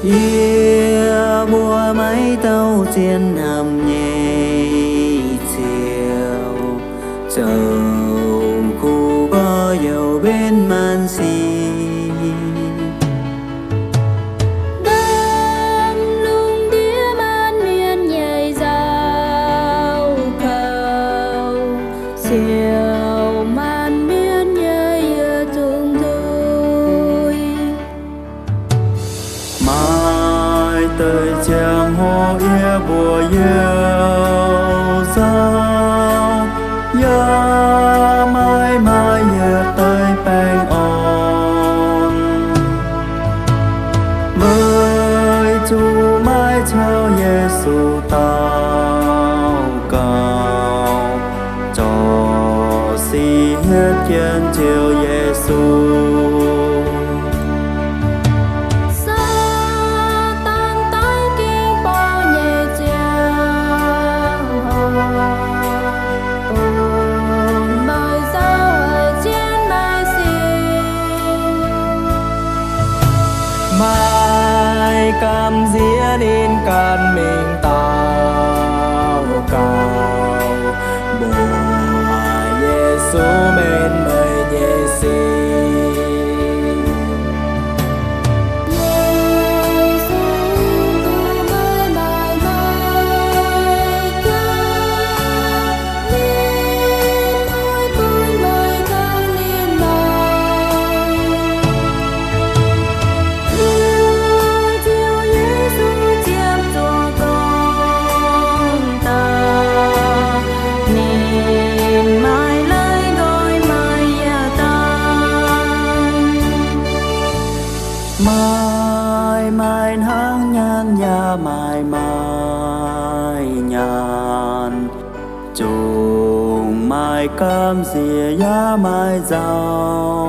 Ia bùa máy tàu trên hầm nhẹ chiều chầu khu có dầu bên man xì. Chiều man miên nhớ yêu thương tôi mai tới chàng hồ ia bùa yêu giao ya mai mai ia tới bang on với chú mai cho Giêsu tao cầu cho si hết chân chiều Giêsu. Mai cam dĩa đến can mình tao cầu bùa Giêsu bên mời nhẹ xì. Mai mai tháng nhan ya mai mai nhàn trùng mai cam dìa ya mai giàu